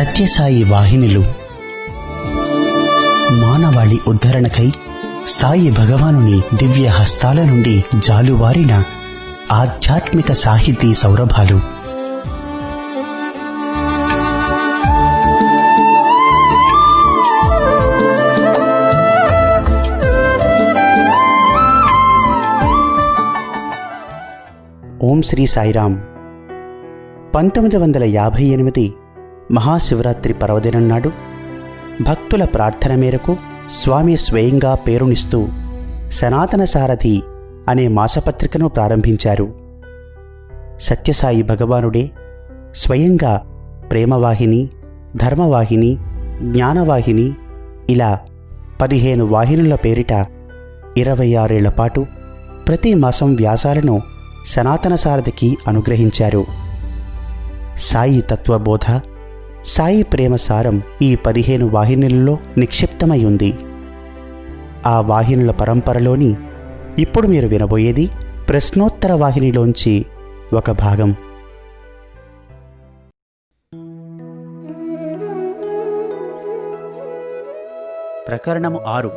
సత్యసాయి వాహినులు మానవాళి ఉద్ధరణకై సాయి భగవానుని దివ్య హస్తాల నుండి జాలువారిన ఆధ్యాత్మిక సాహితీ సౌరభాలు. ఓం శ్రీ సాయిరాం. 1958 మహాశివరాత్రి పర్వదినం నాడు భక్తుల ప్రార్థన మేరకు స్వామి స్వయంగా పేరునిస్తూ సనాతన సారథి అనే మాసపత్రికను ప్రారంభించారు. సత్యసాయి భగవానుడే స్వయంగా ప్రేమవాహిని, ధర్మవాహిని, జ్ఞానవాహిని ఇలా 15 వాహినుల పేరిట 26 ఏళ్ల పాటు ప్రతి మాసం వ్యాసాలను సనాతన సారథికి అనుగ్రహించారు. సాయి తత్వబోధ, సాయి ప్రేమ సారం ఈ 15 వాహినులలో నిక్షిప్తమై ఉంది. ఆ వాహినుల పరంపరలోని ఇప్పుడు మీరు వినబోయేది ప్రశ్నోత్తర వాహినిలోంచి ఒక భాగం. ప్రకరణము 6.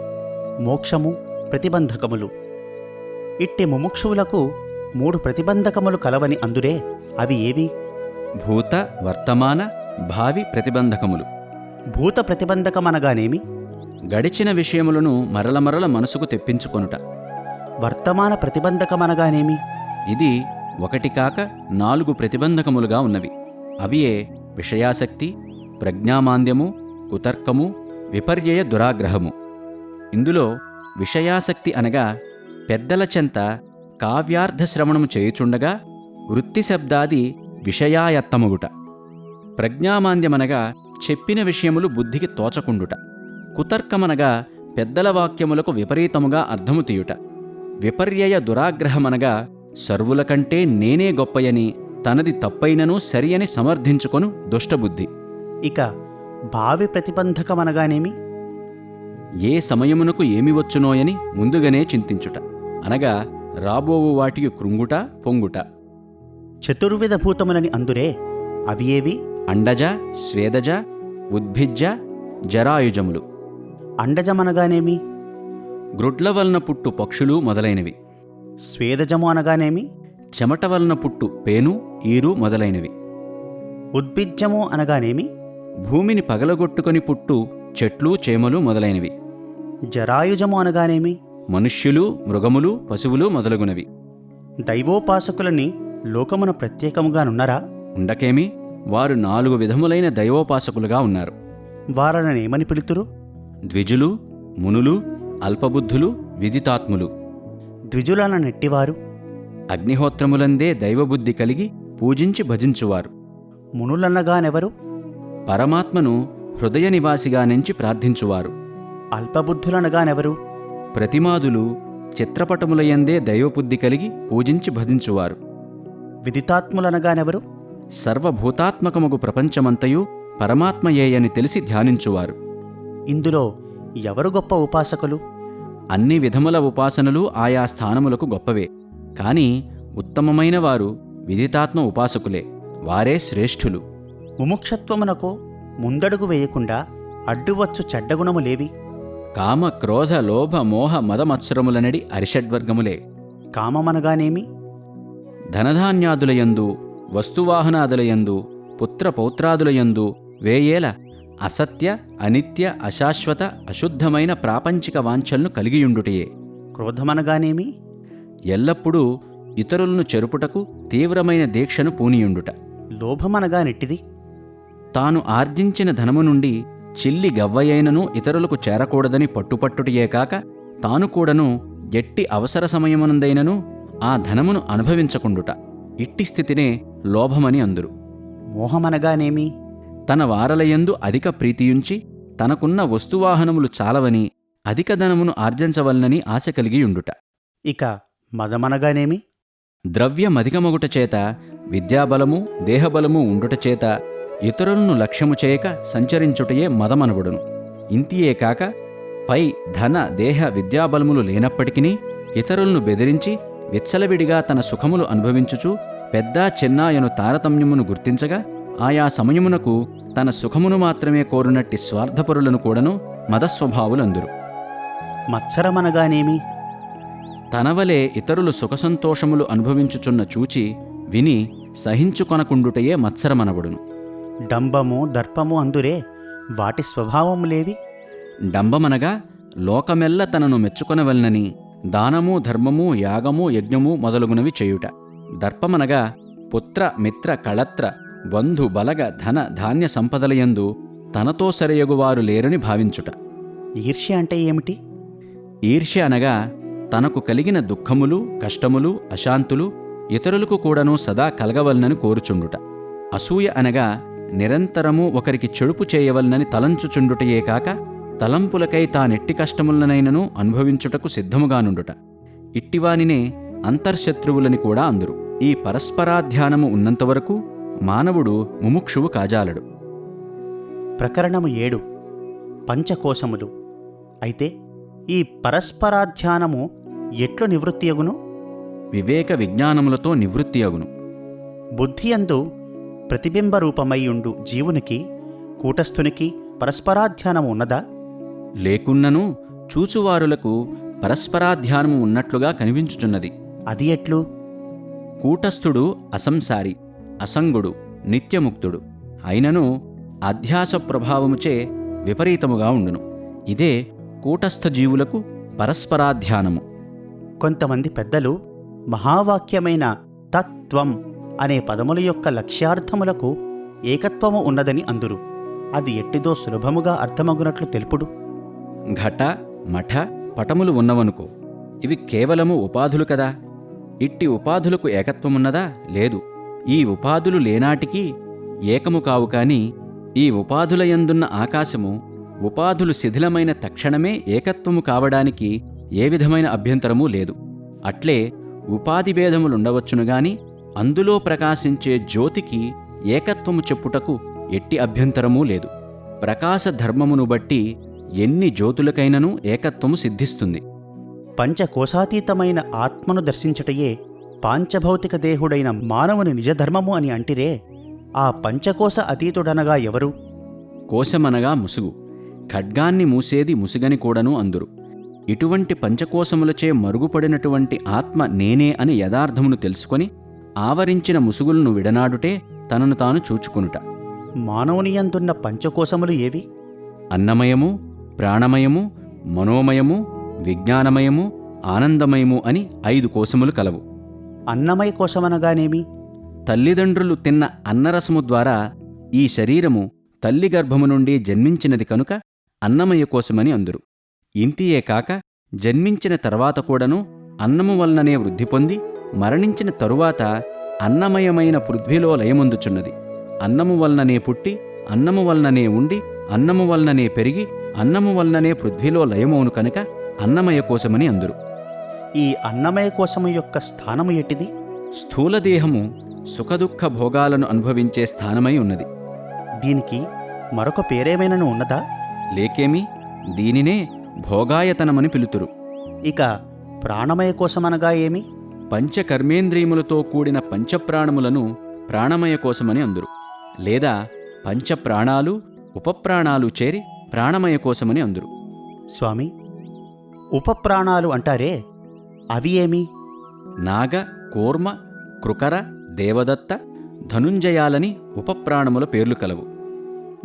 మోక్షము ప్రతిబంధకములు. ఇట్టి ముముక్షువులకు 3 ప్రతిబంధకములు కలవని అందురే. అవి ఏవి? భూత, వర్తమాన, భావి ప్రతిబంధకములు. భూత ప్రతిబంధకమనగానేమి? గడిచిన విషయములను మరల మనసుకు తెప్పించుకొనుట. వర్తమాన ప్రతిబంధకమనగానేమి? ఇది 1 కాక 4 ప్రతిబంధకములుగా ఉన్నవి. అవియే విషయాసక్తి, ప్రజ్ఞామాంద్యము, కుతర్కము, విపర్యయ దురాగ్రహము. ఇందులో విషయాసక్తి అనగా పెద్దల చెంత కావ్యార్థశ్రవణము చేయుచుండగా వృత్తి శబ్దాది విషయాయత్తమగుట. ప్రజ్ఞామాంద్యమనగా చెప్పిన విషయములు బుద్ధికి తోచకుండుట. కుతర్కమనగా పెద్దల వాక్యములకు విపరీతముగా అర్థము తీయుట. విపర్యయ దురాగ్రహమనగా సర్వుల కంటే నేనే గొప్పయని, తనది తప్పైనను సరియని సమర్థించుకొను దుష్టబుద్ధి. ఇక భావి ప్రతిబంధకమనగానేమి? ఏ సమయమునకు ఏమి వచ్చునోయని ముందుగానే చింతించుట. అనగా రాబోవు వాటికి కృంగుట, పొంగుట. చతుర్విధ భూతములని అందురే. అవి ఏవి? అండజ, స్వేదజ, ఉద్భిజ్జ, జరాయుజములు. అండజమనగానేమి? గ్రుడ్ల వలన పుట్టు పక్షులు మొదలైనవి. స్వేదజము అనగానేమి? చెమట వలన పుట్టు పేను, ఈరు మొదలైనవి. ఉద్భిజ్జము అనగానేమి? భూమిని పగలగొట్టుకొని పుట్టు చెట్లు, చేమలు మొదలైనవి. జరాయుజము అనగానేమి? మనుష్యులు, మృగములు, పశువులు మొదలగునవి. దైవోపాసకులని లోకమున ప్రత్యేకముగానున్నరా? ఉండకేమి, వారు 4 విధములైన దైవోపాసకులుగా ఉన్నారు. వారనేమని పిలుతురు? ద్విజులు, మునులు, అల్పబుద్ధులు, విదితాత్ములు. ద్విజులన నెట్టివారు? అగ్నిహోత్రములందే దైవబుద్ధి కలిగి పూజించి భజించువారు. మునులన్నగానెవరు? పరమాత్మను హృదయ నివాసిగా నుంచి ప్రార్థించువారు. అల్పబుద్ధులనగానెవరు? ప్రతిమాదులు చిత్రపటములయందే దైవబుద్ధి కలిగి పూజించి భజించువారు. విదితాత్ములనగానెవరు? సర్వభూతాత్మకముగు ప్రపంచమంతయు పరమాత్మయేయని తెలిసి ధ్యానించువారు. ఇందులో ఎవరు గొప్ప ఉపాసకులు? అన్ని విధముల ఉపాసనలు ఆయా స్థానములకు గొప్పవే. కాని ఉత్తమమైన వారు విదితాత్మ ఉపాసకులే. వారే శ్రేష్ఠులు. ముముక్షత్వమునకు ముందడుగు వేయకుండా అడ్డువచ్చు చెడ్డగుణములేవి? కామ, క్రోధ, లోభ, మోహ, మదమత్సరములనడి అరిషడ్వర్గములే. కామమనగానేమి? ధనధాన్యాదులయందు, వస్తువాహనాదులయందు, పుత్రపౌత్రాదులయందు వేయేల అసత్య, అనిత్య, అశాశ్వత, అశుద్ధమైన ప్రాపంచిక వాంఛలను కలిగియుండుటయే. క్రోధమనగానేమి? ఎల్లప్పుడూ ఇతరులను చెరుపుటకు తీవ్రమైన దీక్షను పూనియుండుట. లోభమనగా నెట్టిది? తాను ఆర్జించిన ధనము నుండి చిల్లి గవ్వయైనను ఇతరులకు చేరకూడదని పట్టుపట్టుటయే కాక తాను కూడాను ఎట్టి అవసర సమయమునందైనను ఆ ధనమును అనుభవించకుండుట. ఇట్టి స్థితినే లోభమని అందురు. మోహమనగానేమి? తన వారలయందు అధిక ప్రీతియుంచి తనకున్న వస్తువాహనములు చాలవని అధిక ధనమును ఆర్జించవలనని ఆశ కలిగియుండుట. ఇక మదమనగానేమి? ద్రవ్యమధికమగుట చేత, విద్యాబలము, దేహబలము ఉండుట చేత ఇతరులను లక్ష్యము చేయక సంచరించుటయే మదమనబడును. ఇంతియే కాక పై ధన, దేహ, విద్యాబలములు లేనప్పటికీ ఇతరులను బెదిరించి విచ్చలవిడిగా తన సుఖములు అనుభవించుచు పెద్ద చిన్న యను తారతమ్యమును గుర్తించగా ఆయా సమయమునకు తన సుఖమును మాత్రమే కోరునట్టి స్వార్థపరులను కూడాను మదస్వభావులందురు. మత్సరమనగానేమి? తనవలే ఇతరులు సుఖసంతోషములు అనుభవించుచున్న చూచి విని సహించుకొనకుండుటయే మత్సరమనబడును. డంబము దర్పము అందురే, వాటి స్వభావములేవి? డంబమనగా లోకమెల్ల తనను మెచ్చుకొనవలనని దానము ధర్మము యాగము యజ్ఞము మొదలగునవి చేయుట. దర్పమనగా పుత్ర మిత్ర కళత్ర బంధు బలగ ధన ధాన్య సంపదలయందు తనతో సరియగువారు లేరని భావించుట. ఈర్ష్య అంటే ఏమిటి? ఈర్ష్య అనగా తనకు కలిగిన దుఃఖములు కష్టములు అశాంతులు ఇతరులకు కూడాను సదా కలగవలనని కోరుచుండుట. అసూయ అనగా నిరంతరము ఒకరికి చెడుపు చేయవలనని తలంచుచుండుటయే కాక తలంపులకై తానెట్టి కష్టములనైనను అనుభవించుటకు సిద్ధముగానుండుట. ఇట్టివానినే అంతర్శత్రువులని కూడా అందురు. ఈ పరస్పరాధ్యానము ఉన్నంతవరకు మానవుడు ముముక్షువు కాజాలడు. ప్రకరణము 7 పంచకోశములు. అయితే ఈ పరస్పరాధ్యానము ఎట్లు నివృత్తియగును? వివేక విజ్ఞానములతో నివృత్తి అగును. బుద్ధియందు ప్రతిబింబరూపమైయుండు జీవునికి కూటస్థునికి పరస్పరాధ్యానము ఉన్నదా? లేకున్నను చూచువారులకు పరస్పరాధ్యానము ఉన్నట్లుగా కనిపించుచున్నది. అది ఎట్లు? కూటస్థుడు అసంసారి అసంగుడు నిత్యముక్తుడు అయినను అధ్యాస ప్రభావముచే విపరీతముగా ఉండును. ఇదే కూటస్థ జీవులకు పరస్పరాధ్యానము. కొంతమంది పెద్దలు మహావాక్యమైన తత్వం అనే పదముల యొక్క లక్ష్యార్థములకు ఏకత్వము ఉన్నదని అందురు. అది ఎట్టిదో సులభముగా అర్థమగునట్లు తెలుపుడు. ఘట మఠ పటములు ఉన్నవనుకో, ఇవి కేవలము ఉపాధులు కదా. ఇట్టి ఉపాధులకు ఏకత్వమున్నదా? లేదు. ఈ ఉపాధులు లేనాటికి ఏకము కావు. కాని ఈ ఉపాధులయందున్న ఆకాశము ఉపాధులు శిథిలమైన తక్షణమే ఏకత్వము కావడానికి ఏ విధమైన అభ్యంతరమూ లేదు. అట్లే ఉపాధిభేదములుండవచ్చునుగాని అందులో ప్రకాశించే జ్యోతికి ఏకత్వము చెప్పుటకు ఎట్టి అభ్యంతరమూ లేదు. ప్రకాశ ధర్మమును బట్టి ఎన్ని జ్యోతులకైనను ఏకత్వము సిద్ధిస్తుంది. పంచకోశాతీతమైన ఆత్మను దర్శించటయే పాంచభౌతిక దేహుడైన మానవుని నిజధర్మము అని అంటిరే. ఆ పంచకోశ అతీతుడనగా ఎవరు? కోశమనగా ముసుగు. ఖడ్గాన్ని మూసేది ముసుగని కూడాను అందురు. ఇటువంటి పంచకోశములచే మరుగుపడినటువంటి ఆత్మ నేనే అని యథార్థమును తెలుసుకొని ఆవరించిన ముసుగులను విడనాడుటే తనను తాను చూచుకునుట. మానవునియందున్న పంచకోశములు ఏవి? అన్నమయము, ప్రాణమయము, మనోమయము, విజ్ఞానమయము, ఆనందమయము అని 5 కోశములు కలవు. అన్నమయ కోశమనగానేమి? తల్లిదండ్రులు తిన్న అన్నరసము ద్వారా ఈ శరీరము తల్లి గర్భము నుండి జన్మించినది కనుక అన్నమయ కోశమని అందురు. ఇంతియే కాక జన్మించిన తర్వాత కూడాను అన్నము వలననే వృద్ధి పొంది మరణించిన తరువాత అన్నమయమైన పృథ్వీలో లయమొందుచున్నది. అన్నము వలననే పుట్టి అన్నము వలననే ఉండి అన్నము వలననే పెరిగి అన్నము వలననే పృథ్వీలో లయమవును కనుక అన్నమయ కోశమని అందురు. ఈ అన్నమయ కోశము యొక్క స్థానము ఎట్టిది? స్థూలదేహము సుఖదుఃఖ భోగాలను అనుభవించే స్థానమై ఉన్నది. దీనికి మరొక పేరేమైనను ఉన్నదా? లేకేమి, దీనినే భోగాయతనమని పిలుతురు. ఇక ప్రాణమయ కోశమనగా ఏమి? పంచకర్మేంద్రియములతో కూడిన పంచప్రాణములను ప్రాణమయ కోశమని అందురు. లేదా పంచప్రాణాలు ఉపప్రాణాలు చేరి ప్రాణమయ కోశమని అందురు. స్వామి, ఉపప్రాణాలు అంటారే, అవి ఏమి? నాగ, కూర్మ, కృకర, దేవదత్త, ధనుంజయాలని ఉపప్రాణముల పేర్లు కలవు.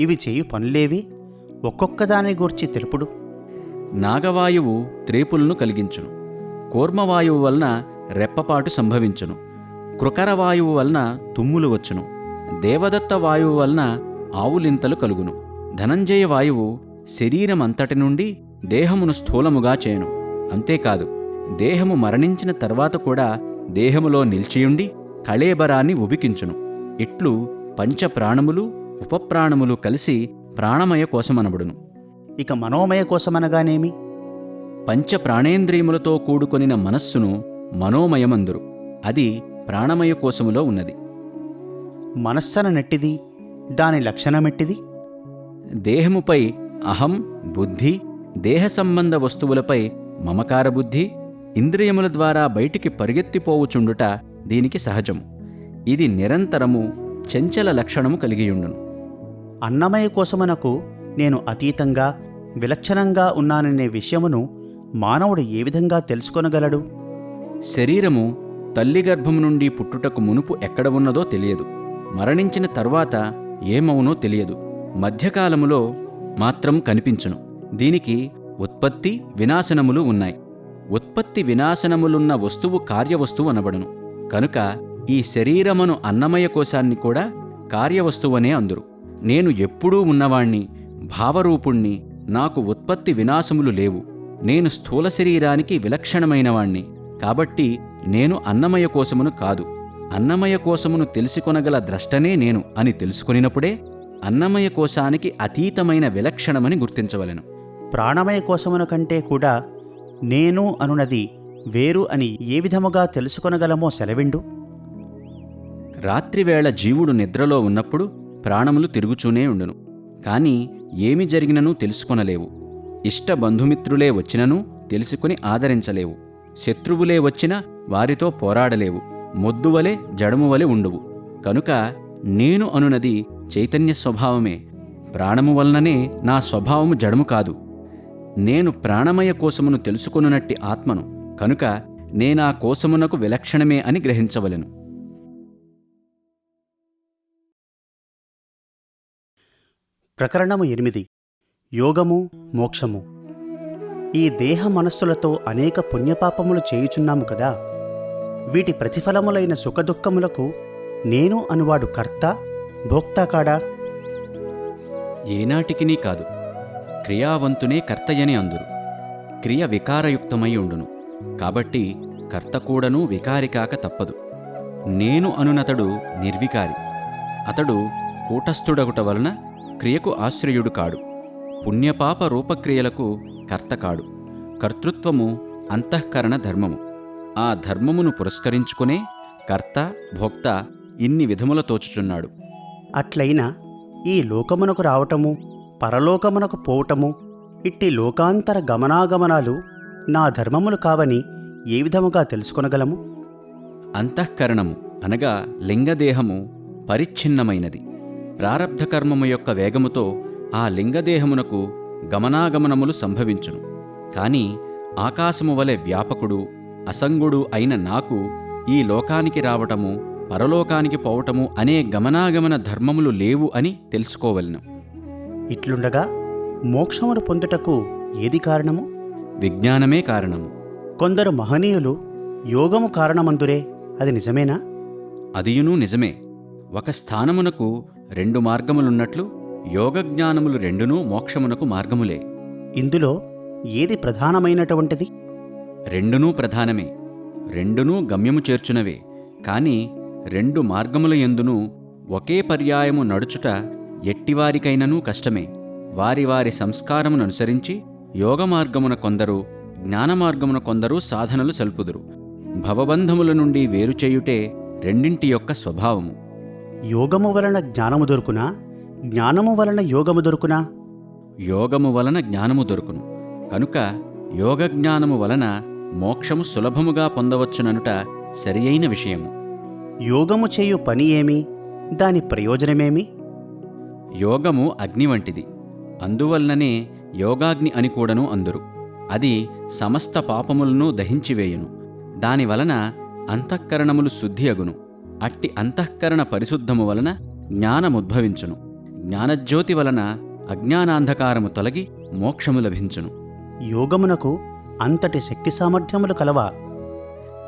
ఇవి చేయు పనులేవి? ఒక్కొక్కదాని గూర్చి తెలుపుడు. నాగవాయువు త్రేపులను కలిగించును. కూర్మవాయువు వలన రెప్పపాటు సంభవించును. కృకరవాయువు వలన తుమ్ములు వచ్చును. దేవదత్త వాయువు వలన ఆవులింతలు కలుగును. ధనంజయ వాయువు శరీరమంతటి నుండి దేహమును స్థూలముగా చేయును. అంతేకాదు, దేహము మరణించిన తర్వాత కూడా దేహములో నిల్చియుండి కళేబరాన్ని ఉబికించును. ఇట్లు పంచప్రాణములు ఉపప్రాణములు కలిసి ప్రాణమయ కోశమనబడును. ఇక మనోమయ కోశమనగానేమి? పంచప్రాణేంద్రియములతో కూడుకొనిన మనస్సును మనోమయమందురు. అది ప్రాణమయ కోశములో ఉన్నది. మనస్సన నెట్టిది? దాని లక్షణమెట్టిది? దేహముపై అహం, బుద్ధి, దేహ సంబంధ వస్తువులపై మమకార బుద్ధి ఇంద్రియముల ద్వారా బయటికి పరిగెత్తిపోవుచుండుట దీనికి సహజము. ఇది నిరంతరము చెంచల లక్షణము కలిగియుండును. అన్నమయ కోసమునకు నేను అతీతంగా విలక్షణంగా ఉన్నాననే విషయమును మానవుడు ఏ విధంగా తెలుసుకొనగలడు? శరీరము తల్లి గర్భము నుండి పుట్టుటకు మునుపు ఎక్కడ ఉన్నదో తెలియదు. మరణించిన తరువాత ఏమవునో తెలియదు. మధ్యకాలములో మాత్రం కనిపించును. దీనికి ఉత్పత్తి వినాశనములు ఉన్నాయి. ఉత్పత్తి వినాశనములున్న వస్తువు కార్యవస్తువు అనబడును. కనుక ఈ శరీరమును అన్నమయ కోశాన్ని కూడా కార్యవస్తువనే అందురు. నేను ఎప్పుడూ ఉన్నవాణ్ణి, భావరూపుణ్ణి, నాకు ఉత్పత్తి వినాశములు లేవు. నేను స్థూల శరీరానికి విలక్షణమైనవాణ్ణి. కాబట్టి నేను అన్నమయ కోశమును కాదు. అన్నమయ కోశమును తెలుసుకొనగల ద్రష్టనే నేను అని తెలుసుకొనినప్పుడే అన్నమయ కోశానికి అతీతమైన విలక్షణమని గుర్తించవలెను. ప్రాణమయ కోశమున కంటే కూడా నేను అనునది వేరు అని ఏ విధముగా తెలుసుకొనగలమో సెలవిండు. రాత్రివేళ జీవుడు నిద్రలో ఉన్నప్పుడు ప్రాణములు తిరుగుచూనే ఉండును. కాని ఏమి జరిగిననూ తెలుసుకొనలేవు. ఇష్ట బంధుమిత్రులే వచ్చిననూ తెలుసుకుని ఆదరించలేవు. శత్రువులే వచ్చినా వారితో పోరాడలేవు. మొద్దువలే జడమువలె ఉండువు. కనుక నేను అనునది చైతన్య స్వభావమే. ప్రాణము వలననే నా స్వభావము జడము కాదు. నేను ప్రాణమయ కోశమును తెలుసుకొనునట్టి ఆత్మను. కనుక నేనా కోశమునకు విలక్షణమే అని గ్రహించవలెను. ప్రకరణము 8. యోగము మోక్షము. ఈ దేహ మనస్సులతో అనేక పుణ్యపాపములు చేయుచున్నాము కదా. వీటి ప్రతిఫలములైన సుఖదుఖములకు నేను అనువాడు కర్త భోక్తా కాడా? ఏనాటికినీ కాదు. క్రియావంతునే కర్తయని అందురు. క్రియ వికారయుక్తమై ఉండును. కాబట్టి కర్త కూడాను వికారికాక తప్పదు. నేను అనునతడు నిర్వికారి. అతడు కూటస్థుడగుట వలన క్రియకు ఆశ్రయుడు కాడు. పుణ్యపాప రూపక్రియలకు కర్త కాడు. కర్తృత్వము అంతఃకరణ ధర్మము. ఆ ధర్మమును పురస్కరించుకునే కర్త భోక్త ఇన్ని విధముల తోచుచున్నాడు. అట్లయినా ఈ లోకమునకు రావటము, పరలోకమునకు పోవటము, ఇట్టి లోకాంతర గమనాగమనాలు నా ధర్మములు కావని ఏ విధముగా తెలుసుకొనగలము? అంతఃకరణము అనగా లింగదేహము పరిచ్ఛిన్నమైనది. ప్రారబ్ధకర్మము యొక్క వేగముతో ఆ లింగదేహమునకు గమనాగమనములు సంభవించును. కాని ఆకాశము వలె వ్యాపకుడు అసంగుడు అయిన నాకు ఈ లోకానికి రావటము, పరలోకానికి పోవటము అనే గమనాగమన ధర్మములు లేవు అని తెలుసుకోవలెను. ఇట్లుండగా మోక్షమును పొందుటకు ఏది కారణము? విజ్ఞానమే కారణము. కొందరు మహనీయులు యోగము కారణమందురే, అది నిజమేనా? అదియును నిజమే. ఒక స్థానమునకు 2 మార్గములున్నట్లు యోగజ్ఞానములు రెండునూ మోక్షమునకు మార్గములే. ఇందులో ఏది ప్రధానమైనటువంటిది? రెండునూ ప్రధానమే. రెండునూ గమ్యము చేర్చునవే. కాని 2 మార్గముల యందునూ ఒకే పర్యాయము నడుచుట ఎట్టివారికైననూ కష్టమే. వారి వారి సంస్కారముననుసరించి యోగమార్గమున కొందరు, జ్ఞానమార్గమున కొందరు సాధనలు సల్పుదురు. భవబంధముల నుండి వేరుచేయుటే రెండింటి యొక్క స్వభావము. యోగము వలన జ్ఞానము దొరుకునా, జ్ఞానము వలన యోగము దొరుకునా? యోగము వలన జ్ఞానము దొరుకును. కనుక యోగజ్ఞానము వలన మోక్షము సులభముగా పొందవచ్చుననుట సరియైన విషయము. యోగము చేయు పని ఏమి? దాని ప్రయోజనమేమి? యోగము అగ్ని వంటిది. అందువలననే యోగాగ్ని అని కూడాను అందురు. అది సమస్త పాపములను దహించివేయును. దానివలన అంతఃకరణములు శుద్ధి అగును. అట్టి అంతఃకరణ పరిశుద్ధము వలన జ్ఞానముద్భవించును. జ్ఞానజ్యోతి వలన అజ్ఞానాంధకారము తొలగి మోక్షము లభించును. యోగమునకు అంతటి శక్తి సామర్థ్యములు కలవా?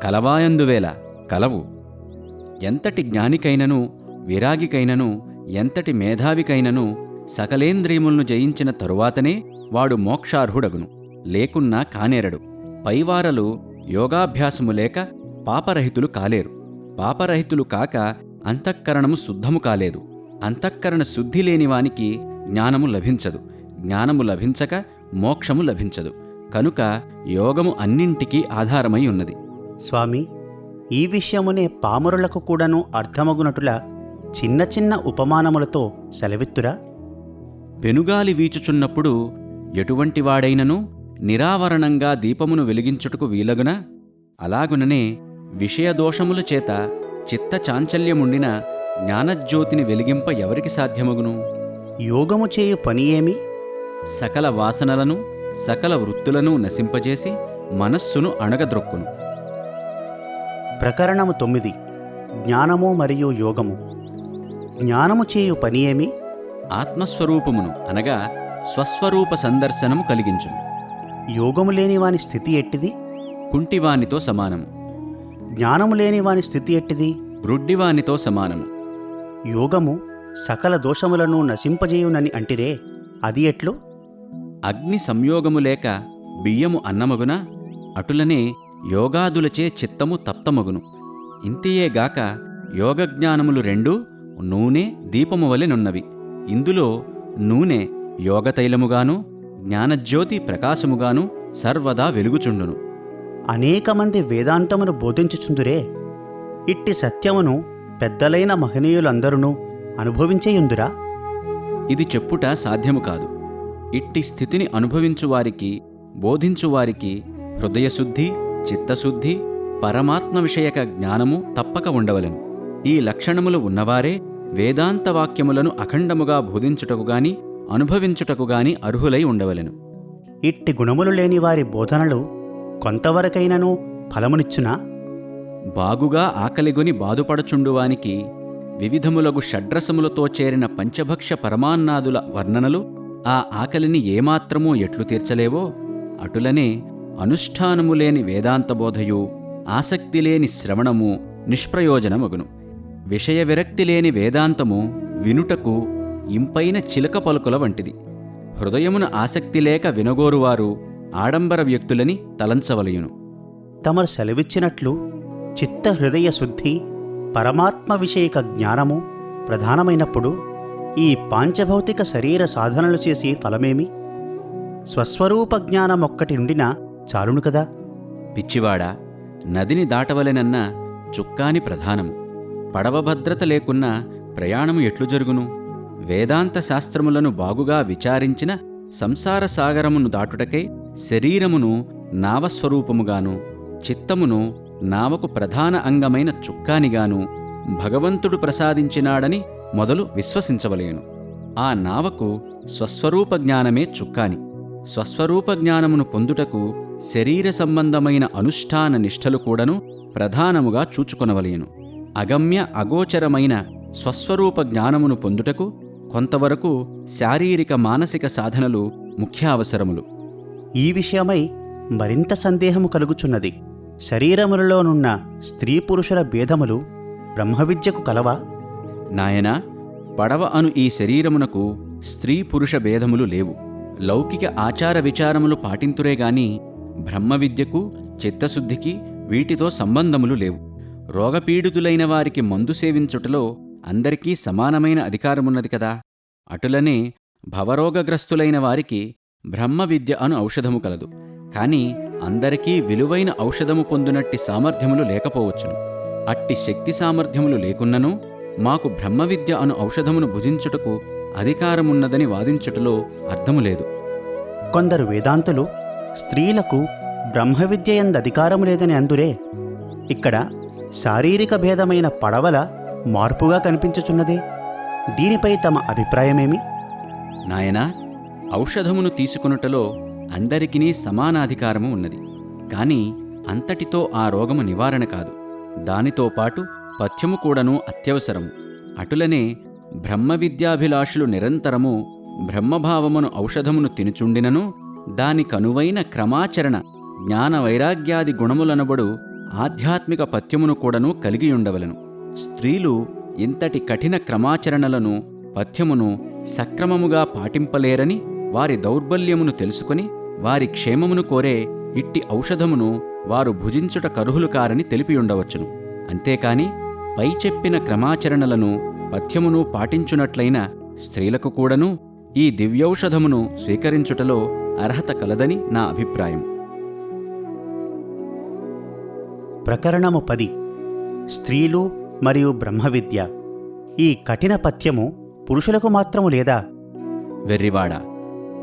కలవాయందువేళ కలవు. ఎంతటి జ్ఞానికైనను విరాగికైనను ఎంతటి మేధావికైనను సకలేంద్రియములను జయించిన తరువాతనే వాడు మోక్షార్హుడగును. లేకున్నా కానేరడు. పైవారలు యోగాభ్యాసము లేక పాపరహితులు కాలేరు. పాపరహితులు కాక అంతఃకరణము శుద్ధము కాలేదు. అంతఃకరణ శుద్ధి లేనివానికి జ్ఞానము లభించదు. జ్ఞానము లభించక మోక్షము లభించదు. కనుక యోగము అన్నింటికీ ఆధారమై ఉన్నది. స్వామి, ఈ విషయమునే పామరులకు కూడాను అర్థమగునటులా చిన్న చిన్న ఉపమానములతో సెలవిత్తురా? పెనుగాలి వీచుచున్నప్పుడు ఎటువంటి వాడైనను నిరావరణంగా దీపమును వెలిగించుటకు వీలగునా? అలాగుననే విషయదోషముల చేత చిత్తచాంచల్యముండిన జ్ఞానజ్యోతిని వెలిగింప ఎవరికి సాధ్యమగును? యోగము చేయు పని ఏమి? సకల వాసనలను సకల వృత్తులను నశింపజేసి మనస్సును అణగద్రొక్కును. ప్రకరణము 9. జ్ఞానము మరియు యోగము. జ్ఞానము చేయు పని ఏమి? ఆత్మస్వరూపమును అనగా స్వస్వరూప సందర్శనము కలిగించును. యోగము లేని వాని స్థితి ఎట్టిది? కుంటివానితో సమానము. జ్ఞానము లేని వాని స్థితి ఎట్టిది? గ్రుడ్డివానితో సమానము. యోగము సకల దోషములను నశింపజేయునని అంటిరే, అది ఎట్లు? అగ్ని సంయోగము లేక బియ్యము అన్నమగున అటులనే యోగాదులచే చిత్తము తప్తమగును. ఇంతియేగాక యోగజ్ఞానములు రెండూ నూనె దీపము వలెనున్నవి. ఇందులో నూనె యోగతైలముగాను జ్ఞానజ్యోతి ప్రకాశముగాను సర్వదా వెలుగుచుండును. అనేక మంది వేదాంతమును బోధించుచుందురే, ఇట్టి సత్యమును పెద్దలైన మహనీయులందరూ అనుభవించేయుందురా? ఇది చెప్పుట సాధ్యము కాదు. ఇట్టి స్థితిని అనుభవించువారికి బోధించువారికి హృదయశుద్ధి, చిత్తశుద్ధి, పరమాత్మ విషయక జ్ఞానము తప్పక ఉండవలెను. ఈ లక్షణములు ఉన్నవారే వేదాంత వాక్యములను అఖండముగా బోధించుటకుగాని అనుభవించుటకుగాని అర్హులై ఉండవలెను. ఇట్టి గుణములు లేని వారి బోధనలు కొంతవరకైనను ఫలమునిచ్చునా? బాగుగా ఆకలిగొని బాధపడుచుండువానికి వివిధములగు షడ్రసములతో చేరిన పంచభక్ష పరమాన్నాదుల వర్ణనలు ఆ ఆకలిని ఏమాత్రమూ ఎట్లు తీర్చలేవో, అటులనే అనుష్ఠానము లేని వేదాంతబోధయు ఆసక్తి లేని శ్రవణము నిష్ప్రయోజనమగును. విషయ విరక్తి లేని వేదాంతము వినుటకు ఇంపైన చిలక పలుకుల వంటిది. హృదయమున ఆసక్తి లేక వినగోరువారు ఆడంబర వ్యక్తులని తలంచవలయును. తమరు సెలవిచ్చినట్లు చిత్త హృదయ శుద్ధి, పరమాత్మ విషయక జ్ఞానము ప్రధానమైనప్పుడు ఈ పాంచభౌతిక శరీర సాధనలు చేసే ఫలమేమి? స్వస్వరూప జ్ఞానమొక్కటి నుండినా చాలును కదా? పిచ్చివాడా, నదిని దాటవలెనన్న చుక్కాని ప్రధానము. పడవ భద్రత లేకున్నా ప్రయాణము ఎట్లు జరుగును? వేదాంత శాస్త్రములను బాగుగా విచారించిన సంసార సాగరమును దాటుటకై శరీరమును నావస్వరూపముగాను చిత్తమును నావకు ప్రధాన అంగమైన చుక్కానిగాను భగవంతుడు ప్రసాదించినాడని మొదలు విశ్వసించవలేను. ఆ నావకు స్వస్వరూప జ్ఞానమే చుక్కాని. స్వస్వరూప జ్ఞానమును పొందుటకు శరీర సంబంధమైన అనుష్ఠాన నిష్ఠలు కూడాను ప్రధానముగా చూచుకొనవలేను. అగమ్య అగోచరమైన స్వస్వరూప జ్ఞానమును పొందుటకు కొంతవరకు శారీరక మానసిక సాధనలు ముఖ్యావసరములు. ఈ విషయమై మరింత సందేహము కలుగుచున్నది. శరీరములలోనున్న స్త్రీ పురుషుల భేదములు బ్రహ్మవిద్యకు కలవా? నాయనా, పడవ అను ఈ శరీరమునకు స్త్రీ పురుష భేదములు లేవు. లౌకిక ఆచార విచారములు పాటింతురేగాని బ్రహ్మవిద్యకు చిత్తశుద్ధికి వీటితో సంబంధములు లేవు. రోగపీడితులైన వారికి మందు సేవించుటలో అందరికీ సమానమైన అధికారమున్నది కదా. అటులనే భవరోగగ్రస్తులైన వారికి బ్రహ్మవిద్య అను ఔషధము కలదు. కాని అందరికీ విలువైన ఔషధము పొందునట్టి సామర్థ్యములు లేకపోవచ్చును. అట్టి శక్తి సామర్థ్యములు లేకున్నను మాకు బ్రహ్మవిద్య అను ఔషధమును భుజించుటకు అధికారమున్నదని వాదించుటలో అర్థము లేదు. కొందరు వేదాంతులు స్త్రీలకు బ్రహ్మవిద్యయందు అధికారము లేదని అందురే. ఇక్కడ శారీరక భేదమైన పడవల మార్పుగా కనిపించుచున్నదే. దీనిపై తమ అభిప్రాయమేమి? నాయనా, ఔషధమును తీసుకొనుటలో అందరికీ సమానాధికారము ఉన్నది. కాని అంతటితో ఆ రోగము నివారణ కాదు. దానితో పాటు పథ్యము కూడాను అత్యవసరము. అటులనే బ్రహ్మవిద్యాభిలాషులు నిరంతరము బ్రహ్మభావమును ఔషధమును తినుచుండినను దానికనువైన క్రమాచరణ జ్ఞాన వైరాగ్యాది గుణములనబడు ఆధ్యాత్మిక పథ్యమును కూడాను కలిగియుండవలను. స్త్రీలు ఇంతటి కఠిన క్రమాచరణలను పథ్యమును సక్రమముగా పాటింపలేరని వారి దౌర్బల్యమును తెలుసుకొని వారి క్షేమమును కోరే ఇట్టి ఔషధమును వారు భుజించుట కరుహులు కారని తెలిపియుండవచ్చును. అంతేకాని పై చెప్పిన క్రమాచరణలను పథ్యమును పాటించునట్లయిన స్త్రీలకు కూడాను ఈ దివ్యౌషధమును స్వీకరించుటలో అర్హత కలదని నా అభిప్రాయం. ప్రకరణము 10. స్త్రీలు మరియు బ్రహ్మవిద్య. ఈ కఠిన పథ్యము పురుషులకు మాత్రము లేదా? వెర్రివాడా,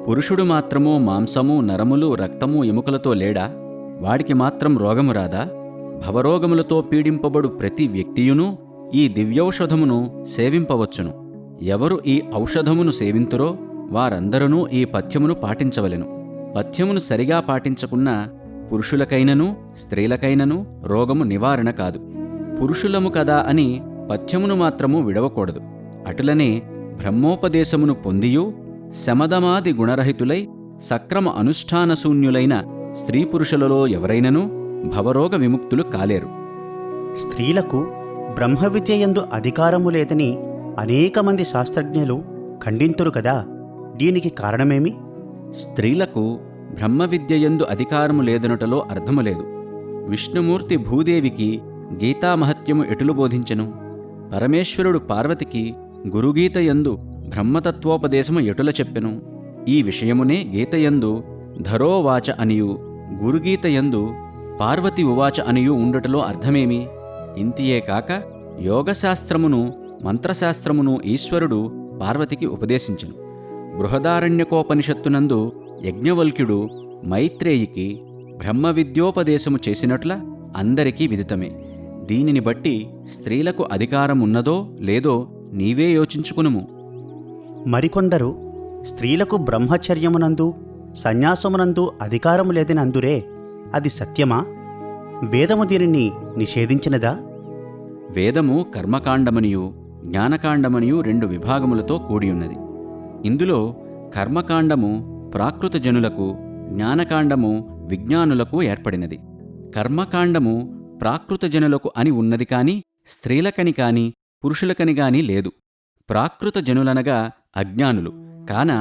పురుషుడు మాత్రము మాంసము నరములు రక్తము ఎముకలతో లేడా? వాడికి మాత్రం రోగము రాదా? భవరోగములతో పీడింపబడు ప్రతి వ్యక్తియును ఈ దివ్యౌషధమును సేవింపవచ్చును. ఎవరు ఈ ఔషధమును సేవింతురో వారందరూ ఈ పథ్యమును పాటించవలెను. పథ్యమును సరిగా పాటించకున్నా పురుషులకైనను స్త్రీలకైనను రోగము నివారణ కాదు. పురుషులము కదా అని పథ్యమును మాత్రము విడవకూడదు. అటులనే బ్రహ్మోపదేశమును పొందియూ శమదమాది గుణరహితులై సక్రమ అనుష్ఠానశూన్యులైన స్త్రీ పురుషులలో ఎవరైనను భవరోగ విముక్తులు కాలేరు. స్త్రీలకు బ్రహ్మ విద్యయందు అధికారము లేదని అనేక మంది శాస్త్రజ్ఞులు ఖండింతురు కదా, దీనికి కారణమేమి? స్త్రీలకు బ్రహ్మ విద్యయందు అధికారము లేదనుటలో అర్థము లేదు. విష్ణుమూర్తి భూదేవికి గీతామహత్యము ఎటులు బోధించెను? పరమేశ్వరుడు పార్వతికి గురుగీతయందు బ్రహ్మతత్వోపదేశము ఎటుల చెప్పెను? ఈ విషయమునే గీతయందు ధరోవాచ అనియు గురుగీతయందు పార్వతి ఉవాచ అనియు ఉండుటలో అర్థమేమి? ఇంతియే కాక యోగశాస్త్రమును మంత్రశాస్త్రమును ఈశ్వరుడు పార్వతికి ఉపదేశించెను. బృహదారణ్యకోపనిషత్తునందు యజ్ఞవల్క్యుడు మైత్రేయికి బ్రహ్మ విద్యోపదేశము చేసినట్ల అందరికీ విదితమే. దీనిని బట్టి స్త్రీలకు అధికారమున్నదో లేదో నీవే యోచించుకునుము. మరికొందరు స్త్రీలకు బ్రహ్మచర్యమునందు సన్యాసమునందు అధికారము లేదని అందురే, అది సత్యమా? వేదము దీనిని నిషేధించినదా? వేదము కర్మకాండమనియు జ్ఞానకాండమనియు 2 విభాగములతో కూడియున్నది. ఇందులో కర్మకాండము ప్రాకృత జనులకు, జ్ఞానకాండము విజ్ఞానులకు ఏర్పడినది. కర్మకాండము ప్రాకృత జనులకు అని ఉన్నది కాని స్త్రీలకని కాని పురుషులకని గాని లేదు. ప్రాకృత జనులనగా అజ్ఞానులు. కాన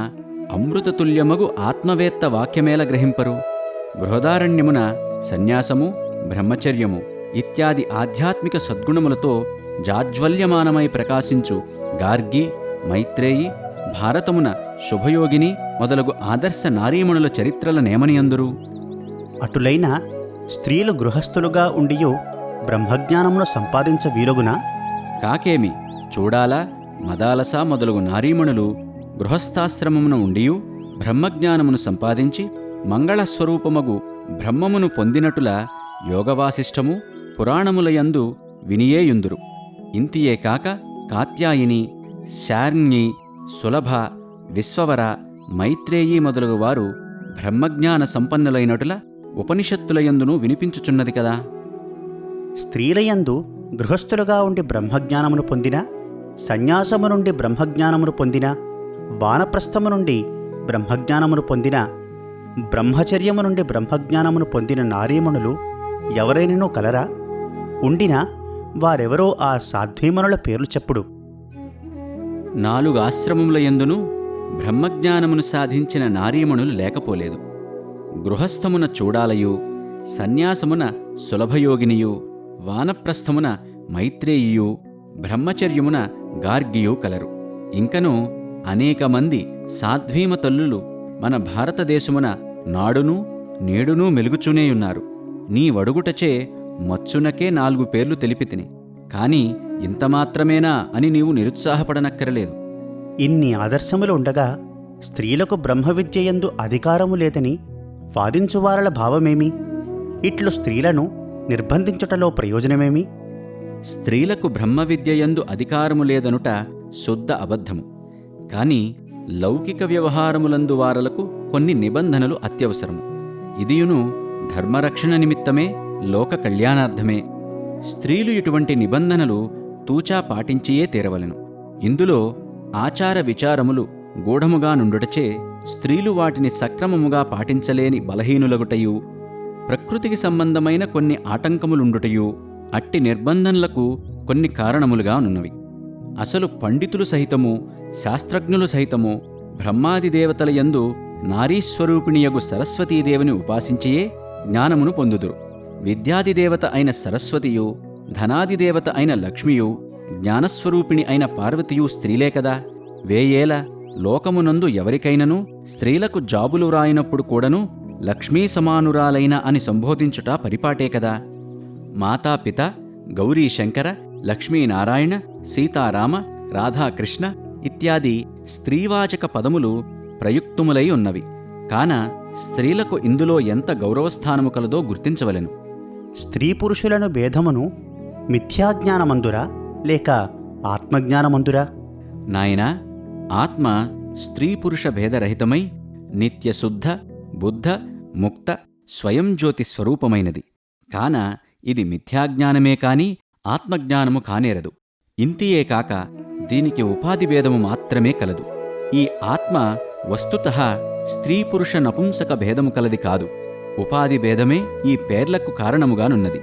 అమృతతుల్యమగు ఆత్మవేత్త వాక్యమేల గ్రహింపరు. బృహదారణ్యమున సన్యాసము, బ్రహ్మచర్యము ఇత్యాది ఆధ్యాత్మిక సద్గుణములతో జాజ్వల్యమానమై ప్రకాశించు గార్గి, మైత్రేయి, భారతమున శుభయోగిని మొదలగు ఆదర్శ నారీమణుల చరిత్రల నేమనియందురు. అటులైన స్త్రీలు గృహస్థులుగా ఉండియో బ్రహ్మజ్ఞానమును సంపాదించ వీలుగునా? కాకేమి, చూడాల, మదాలస మొదలగు నారీమణులు గృహస్థాశ్రమమున ఉండియు బ్రహ్మజ్ఞానమును సంపాదించి మంగళస్వరూపమగు బ్రహ్మమును పొందినటుల యోగవాసిష్టము పురాణములయందు వినియేయుందురు. ఇంతియే కాక కాత్యాయిని, శార్ణి, సులభ, విశ్వవర, మైత్రేయి మొదలగు వారు బ్రహ్మజ్ఞాన సంపన్నులైనటుల ఉపనిషత్తులయందును వినిపించుచున్నది కదా. స్త్రీలయందు గృహస్థులుగా ఉండి బ్రహ్మజ్ఞానమును పొందిన, సన్యాసము నుండి బ్రహ్మజ్ఞానమును పొందిన, వానప్రస్థము నుండి బ్రహ్మజ్ఞానమును పొందిన, బ్రహ్మచర్యము నుండి బ్రహ్మజ్ఞానమును పొందిన నారీమణులు ఎవరైనను కలరా? ఉండినా వారెవరో ఆ సాధ్వీమణుల పేర్లు చెప్పుడు. 4 ఆశ్రమములయందును బ్రహ్మజ్ఞానమును సాధించిన నారీమణులు లేకపోలేదు. గృహస్థమున చూడాలయు, సన్యాసమున సులభయోగినియు, వానప్రస్థమున మైత్రేయియు, బ్రహ్మచర్యమున గార్గియు కలరు. ఇంకను అనేక మంది సాధ్వీమ తల్లులు మన భారతదేశమున నాడును నేడునూ మెలుగుచూనేయున్నారు. నీ వడుగుటచే మచ్చునకే 4 పేర్లు తెలిపితిని. కాని ఇంతమాత్రమేనా అని నీవు నిరుత్సాహపడనక్కరలేదు. ఇన్ని ఆదర్శములు ఉండగా స్త్రీలకు బ్రహ్మ విద్యయందు అధికారము లేదని వాదించువారల భావమేమి? ఇట్లు స్త్రీలను నిర్బంధించుటలో ప్రయోజనమేమి? స్త్రీలకు బ్రహ్మ విద్యయందు అధికారము లేదనుట శుద్ధ అబద్ధము. కాని లౌకిక వ్యవహారములందు వారలకు కొన్ని నిబంధనలు అత్యవసరము. ఇదియును ధర్మరక్షణ నిమిత్తమే, లోక కళ్యాణార్థమే. స్త్రీలు ఇటువంటి నిబంధనలు తూచా పాటించియే తీరవలెను. ఇందులో ఆచార విచారములు గూఢముగా నుండుటచే స్త్రీలు వాటిని సక్రమముగా పాటించలేని బలహీనులగుటయు, ప్రకృతికి సంబంధమైన కొన్ని ఆటంకములుండుటయు అట్టి నిర్బంధనలకు కొన్ని కారణములుగా నున్నవి. అసలు పండితులు సహితము, శాస్త్రజ్ఞులు సహితము బ్రహ్మాది దేవతల యందు నారీస్వరూపిణియగు సరస్వతీదేవిని ఉపాసించియే జ్ఞానమును పొందుదురు. విద్యాదిదేవత అయిన సరస్వతియు, ధనాదిదేవత అయిన లక్ష్మియు, జ్ఞానస్వరూపిణి అయిన పార్వతియు స్త్రీలే కదా. వేయేల లోకమునందు ఎవరికైనను స్త్రీలకు జాబులు వ్రాయినప్పుడు కూడాను లక్ష్మీ సమానురాలైన అని సంబోధించుట పరిపాటే కదా. మాతాపిత, గౌరీశంకర, లక్ష్మీనారాయణ, సీతారామ, రాధాకృష్ణ ఇత్యాది స్త్రీవాచక పదములు ప్రయుక్తములై ఉన్నవి. కాన స్త్రీలకు ఇందులో ఎంత గౌరవస్థానము కలదో గుర్తించవలెను. స్త్రీ పురుషులను భేదమును మిథ్యాజ్ఞానమందురా లేక ఆత్మజ్ఞానమందురా? నాయనా, ఆత్మ స్త్రీ పురుష భేదరహితమై నిత్యశుద్ధ బుద్ధ ముక్త స్వయం జ్యోతి స్వరూపమైనది. కాన ఇది మిథ్యాజ్ఞానమే కాని ఆత్మజ్ఞానము కానేరదు. ఇంతియే కాక దీనికి ఉపాధి భేదము మాత్రమే కలదు. ఈ ఆత్మ వస్తుతః స్త్రీ పురుష నపుంసక భేదము కలది కాదు. ఉపాధి భేదమే ఈ పేర్లకు కారణముగానున్నది.